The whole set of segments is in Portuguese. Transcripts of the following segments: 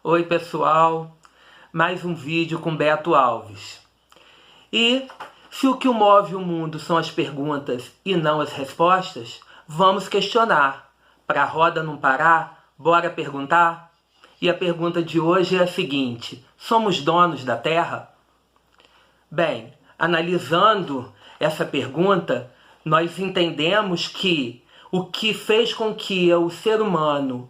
Oi pessoal, mais um vídeo com Beto Alves. E se o que move o mundo são as perguntas e não as respostas, vamos questionar. Para a roda não parar, bora perguntar? E a pergunta de hoje é a seguinte: somos donos da Terra? Bem, analisando essa pergunta, nós entendemos que o que fez com que o ser humano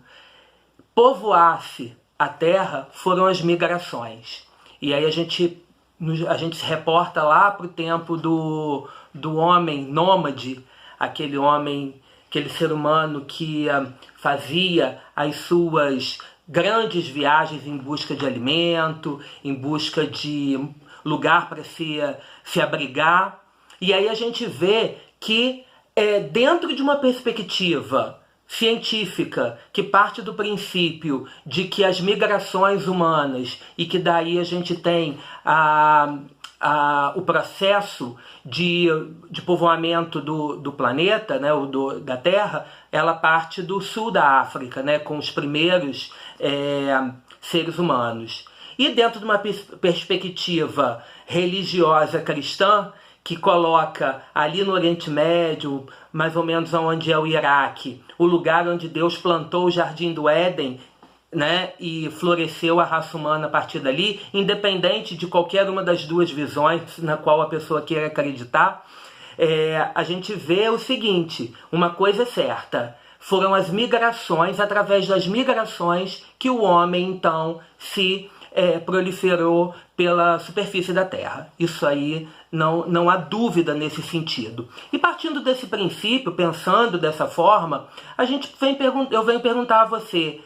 povoasse a Terra foram as migrações. E aí a gente se reporta lá para o tempo do homem nômade, aquele ser humano que fazia as suas grandes viagens em busca de alimento, em busca de lugar para se abrigar. E aí a gente vê que dentro de uma perspectiva científica que parte do princípio de que as migrações humanas, e que daí a gente tem o processo de povoamento do planeta, né, da Terra, ela parte do sul da África, né, com os primeiros seres humanos. E dentro de uma perspectiva religiosa cristã, que coloca ali no Oriente Médio, mais ou menos onde é o Iraque, o lugar onde Deus plantou o Jardim do Éden, né, e floresceu a raça humana a partir dali, independente de qualquer uma das duas visões na qual a pessoa queira acreditar, a gente vê o seguinte: uma coisa é certa, foram as migrações, através das migrações, que o homem então se proliferou pela superfície da Terra. Isso aí não há dúvida nesse sentido. E partindo desse princípio, pensando dessa forma, eu venho perguntar a você: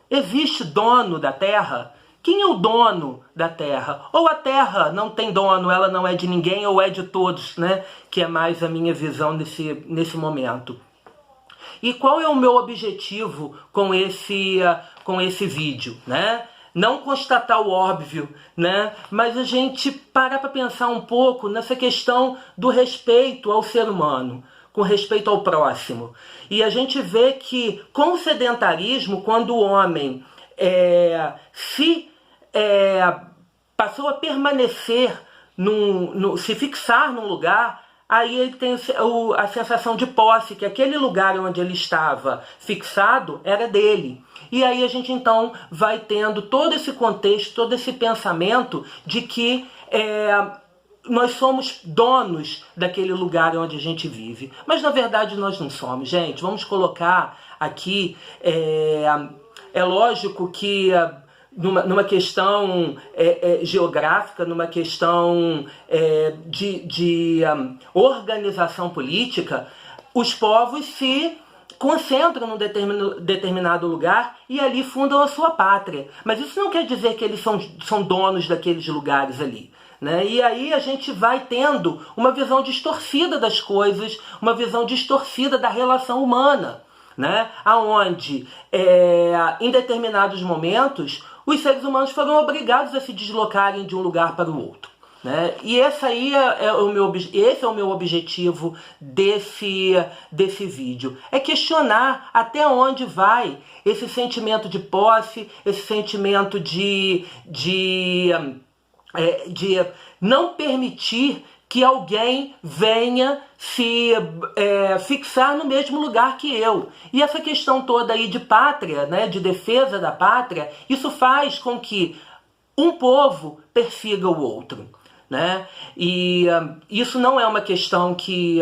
existe dono da Terra? Quem é o dono da Terra? Ou a Terra não tem dono, ela não é de ninguém, ou é de todos, né? Que é mais a minha visão nesse momento. E qual é o meu objetivo com esse vídeo, né? Não constatar o óbvio, né? Mas a gente parar para pensar um pouco nessa questão do respeito ao ser humano, com respeito ao próximo. E a gente vê que com o sedentarismo, quando o homem passou a permanecer, se fixar num lugar, aí ele tem a sensação de posse, que aquele lugar onde ele estava fixado era dele. E aí a gente então vai tendo todo esse contexto, todo esse pensamento de que nós somos donos daquele lugar onde a gente vive. Mas na verdade nós não somos, gente. Vamos colocar aqui, é lógico que numa questão geográfica, numa questão de organização política, os povos se concentram num determinado lugar e ali fundam a sua pátria. Mas isso não quer dizer que eles são donos daqueles lugares ali, né? E aí a gente vai tendo uma visão distorcida das coisas, uma visão distorcida da relação humana, né? Onde, em determinados momentos, os seres humanos foram obrigados a se deslocarem de um lugar para o outro, né? E esse é o meu objetivo desse vídeo. É questionar até onde vai esse sentimento de posse, esse sentimento de não permitir que alguém venha se fixar no mesmo lugar que eu. E essa questão toda aí de pátria, né, de defesa da pátria, isso faz com que um povo persiga o outro, né? E isso não é uma questão que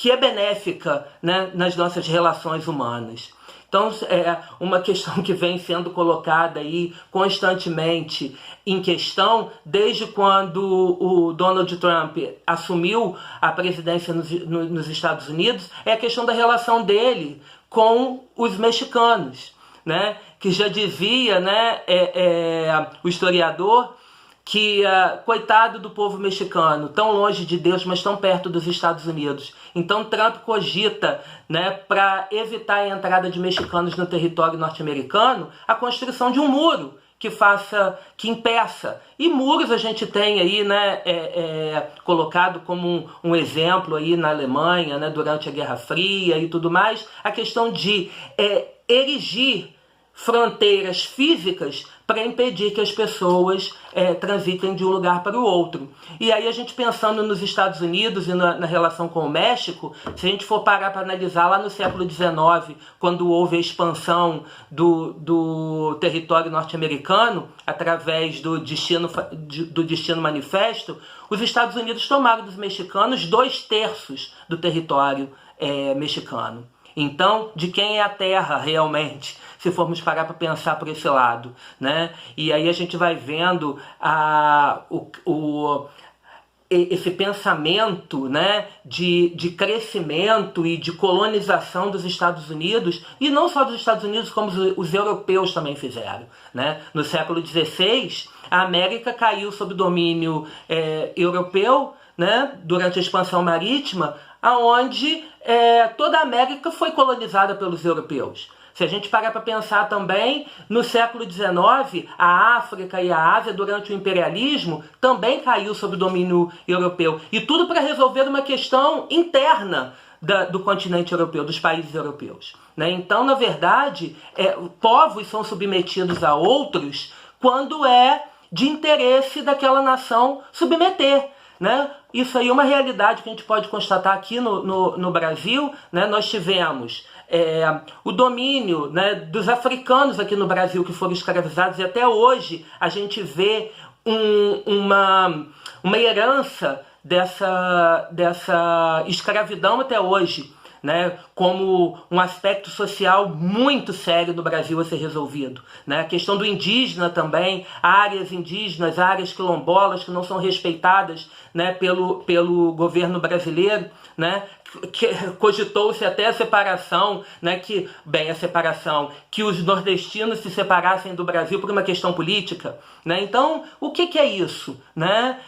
é benéfica, né, nas nossas relações humanas. Então é uma questão que vem sendo colocada aí constantemente em questão desde quando o Donald Trump assumiu a presidência nos Estados Unidos, é a questão da relação dele com os mexicanos, né? Que já dizia, né, o historiador, que coitado do povo mexicano, tão longe de Deus, mas tão perto dos Estados Unidos. Então Trump cogita, né, para evitar a entrada de mexicanos no território norte-americano, a construção de um muro que impeça. E muros a gente tem aí, né, colocado como um exemplo aí na Alemanha, né, durante a Guerra Fria e tudo mais, a questão de erigir fronteiras físicas para impedir que as pessoas transitem de um lugar para o outro. E aí a gente pensando nos Estados Unidos e na relação com o México, se a gente for parar para analisar lá no século XIX, quando houve a expansão do território norte-americano, através do Destino Manifesto, os Estados Unidos tomaram dos mexicanos 2/3 do território mexicano. Então, de quem é a terra realmente, se formos parar para pensar por esse lado, né? E aí a gente vai vendo esse pensamento, né, de crescimento e de colonização dos Estados Unidos, e não só dos Estados Unidos, como os europeus também fizeram, né? No século XVI, a América caiu sob domínio europeu, né, durante a expansão marítima, aonde toda a América foi colonizada pelos europeus. Se a gente parar para pensar também, no século XIX, a África e a Ásia, durante o imperialismo, também caiu sob domínio europeu. E tudo para resolver uma questão interna do continente europeu, dos países europeus, né? Então, na verdade, povos são submetidos a outros quando é de interesse daquela nação submeter, né? Isso aí é uma realidade que a gente pode constatar aqui no Brasil, né? Nós tivemos o domínio, né, dos africanos aqui no Brasil, que foram escravizados, e até hoje a gente vê uma herança dessa escravidão até hoje, né, como um aspecto social muito sério no Brasil a ser resolvido, né? A questão do indígena também, áreas indígenas, áreas quilombolas que não são respeitadas, né, pelo governo brasileiro, né? Cogitou-se até a separação, né, que os nordestinos se separassem do Brasil por uma questão política, né? Então, o que é isso, né?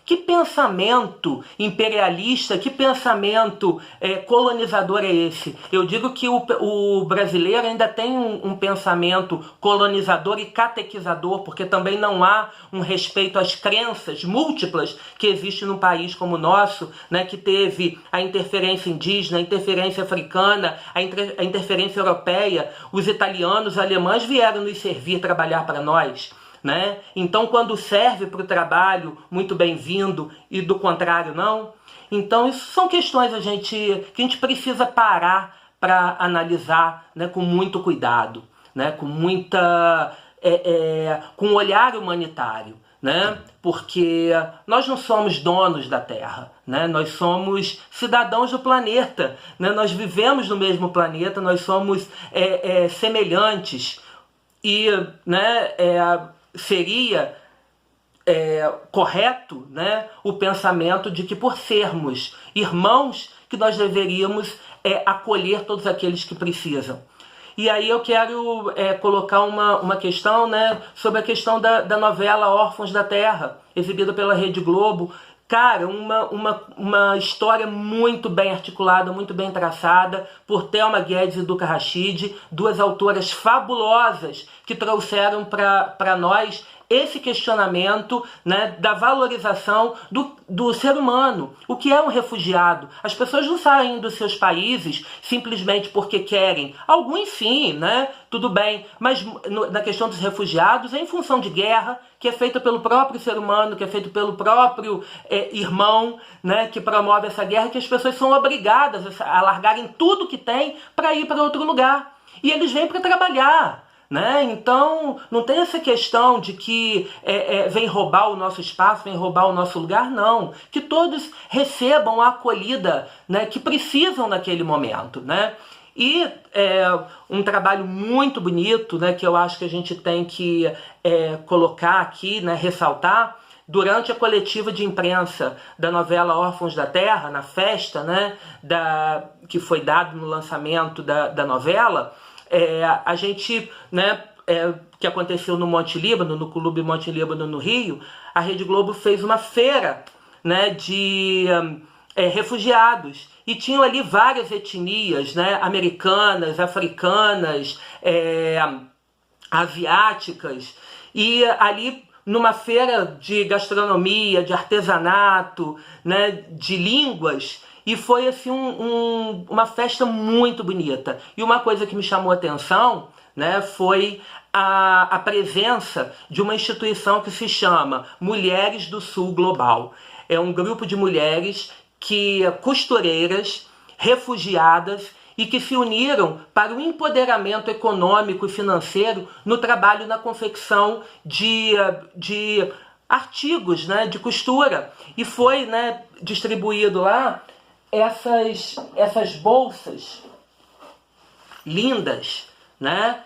Que pensamento imperialista, que pensamento colonizador é esse? Eu digo que o brasileiro ainda tem um pensamento colonizador e catequizador, porque também não há um respeito às crenças múltiplas que existem num país como o nosso, né, que teve a interferência indígena, a interferência africana, a interferência europeia. Os italianos, os alemães vieram nos servir, trabalhar para nós, né? Então, quando serve para o trabalho, muito bem-vindo, e do contrário, não. Então, isso são questões que a gente precisa parar para analisar, né, com muito cuidado, né, com um olhar humanitário, né? Porque nós não somos donos da Terra, né? Nós somos cidadãos do planeta, né? Nós vivemos no mesmo planeta, nós somos semelhantes, e, né, seria correto, né, o pensamento de que, por sermos irmãos, que nós deveríamos acolher todos aqueles que precisam. E aí eu quero colocar uma questão, né, sobre a questão da novela Órfãos da Terra, exibida pela Rede Globo. Cara, uma história muito bem articulada, muito bem traçada por Thelma Guedes e Duca Rachid, duas autoras fabulosas que trouxeram para nós esse questionamento, né, da valorização do ser humano. O que é um refugiado? As pessoas não saem dos seus países simplesmente porque querem. Alguns sim, né? Tudo bem. Mas na questão dos refugiados, é em função de guerra, que é feita pelo próprio ser humano, que é feito pelo próprio irmão, né, que promove essa guerra, que as pessoas são obrigadas a largarem tudo que têm para ir para outro lugar. E eles vêm para trabalhar, né? Então, não tem essa questão de que vem roubar o nosso espaço, vem roubar o nosso lugar, não. Que todos recebam a acolhida, né, que precisam naquele momento, né? E um trabalho muito bonito, né, que eu acho que a gente tem que colocar aqui, né, ressaltar, durante a coletiva de imprensa da novela Órfãos da Terra, na festa, né, que foi dado no lançamento da novela, a gente, né, que aconteceu no Monte Líbano, no Clube Monte Líbano, no Rio, a Rede Globo fez uma feira, né, de refugiados. E tinham ali várias etnias, né, americanas, africanas, asiáticas. E ali, numa feira de gastronomia, de artesanato, né, de línguas, e foi assim uma festa muito bonita. E uma coisa que me chamou a atenção, né, foi a presença de uma instituição que se chama Mulheres do Sul Global. É um grupo de mulheres costureiras, refugiadas, e que se uniram para o empoderamento econômico e financeiro no trabalho na confecção de artigos, né, de costura. E foi, né, distribuído lá essas bolsas lindas, né,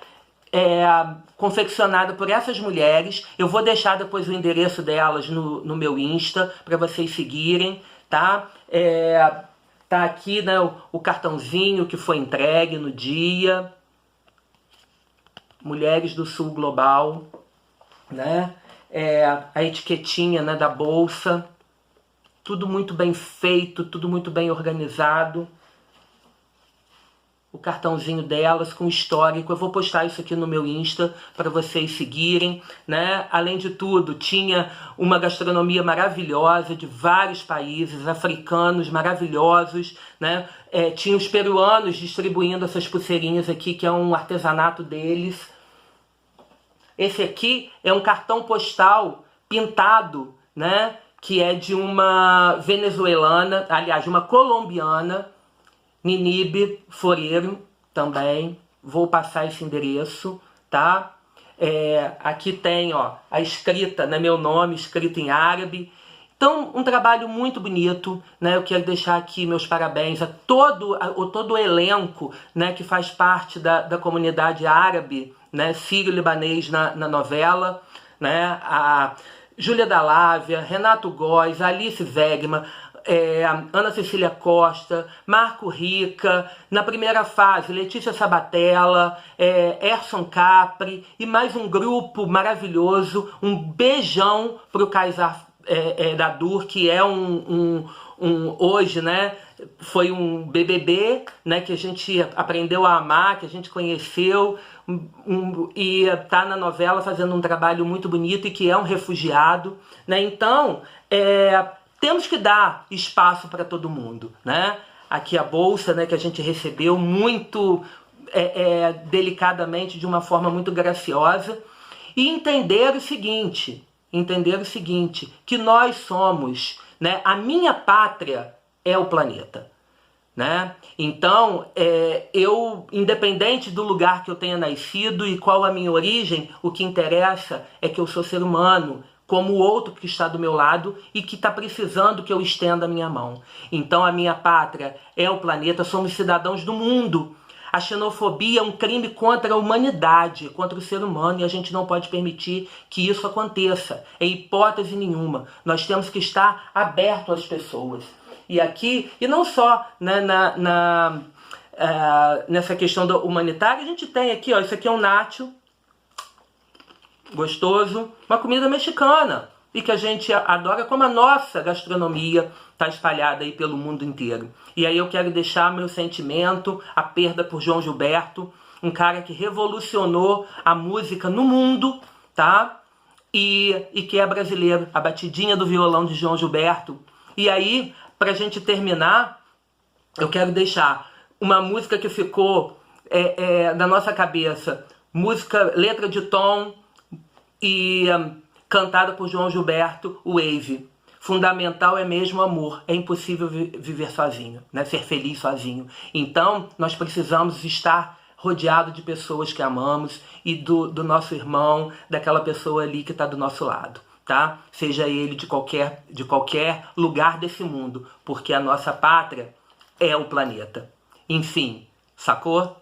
confeccionada por essas mulheres. Eu vou deixar depois o endereço delas no meu Insta para vocês seguirem, tá? Tá aqui, né, o cartãozinho que foi entregue no dia. Mulheres do Sul Global, né? A etiquetinha, né, da bolsa. Tudo muito bem feito, tudo muito bem organizado. O cartãozinho delas com histórico. Eu vou postar isso aqui no meu Insta para vocês seguirem, né? Além de tudo, tinha uma gastronomia maravilhosa de vários países, africanos maravilhosos, né? Tinha os peruanos distribuindo essas pulseirinhas aqui, que é um artesanato deles. Esse aqui é um cartão postal pintado, né? Que é de uma venezuelana, aliás, de uma colombiana, Ninibe Foreiro, também. Vou passar esse endereço, tá? Aqui tem, ó, a escrita, né, meu nome, escrito em árabe. Então, um trabalho muito bonito, né? Eu quero deixar aqui meus parabéns a todo o elenco, né, que faz parte da comunidade árabe, né, sírio-libanês na novela, né? A Júlia Dalávia, Renato Góes, Alice Zegma, Ana Cecília Costa, Marco Rica, na primeira fase, Letícia Sabatella, Erson Capri e mais um grupo maravilhoso. Um beijão pro Kaysar Dadur, que é hoje, né, foi um BBB, né, que a gente aprendeu a amar, que a gente conheceu, e tá na novela fazendo um trabalho muito bonito, e que é um refugiado, né? Então, temos que dar espaço para todo mundo, né? Aqui a bolsa, né, que a gente recebeu muito delicadamente, de uma forma muito graciosa. E entender o seguinte, que nós somos, né, a minha pátria é o planeta, né? Então, eu, independente do lugar que eu tenha nascido e qual a minha origem, o que interessa é que eu sou ser humano, como o outro que está do meu lado e que está precisando que eu estenda a minha mão. Então, a minha pátria é o planeta, somos cidadãos do mundo. A xenofobia é um crime contra a humanidade, contra o ser humano, e a gente não pode permitir que isso aconteça, em hipótese nenhuma. Nós temos que estar aberto às pessoas. E aqui, e não só, né, nessa questão da humanitária, a gente tem aqui, ó, isso aqui é um nacho, gostoso, uma comida mexicana, e que a gente adora, como a nossa gastronomia está espalhada aí pelo mundo inteiro. E aí eu quero deixar meu sentimento, a perda por João Gilberto, um cara que revolucionou a música no mundo, tá? E que é brasileiro, a batidinha do violão de João Gilberto. E aí, pra gente terminar, eu quero deixar uma música que ficou na nossa cabeça, música, letra de Tom, e cantada por João Gilberto, Wave. Fundamental é mesmo o amor. É impossível viver sozinho, né? Ser feliz sozinho. Então, nós precisamos estar rodeado de pessoas que amamos e do nosso irmão, daquela pessoa ali que está do nosso lado, tá? Seja ele de qualquer lugar desse mundo, porque a nossa pátria é o planeta. Enfim, sacou?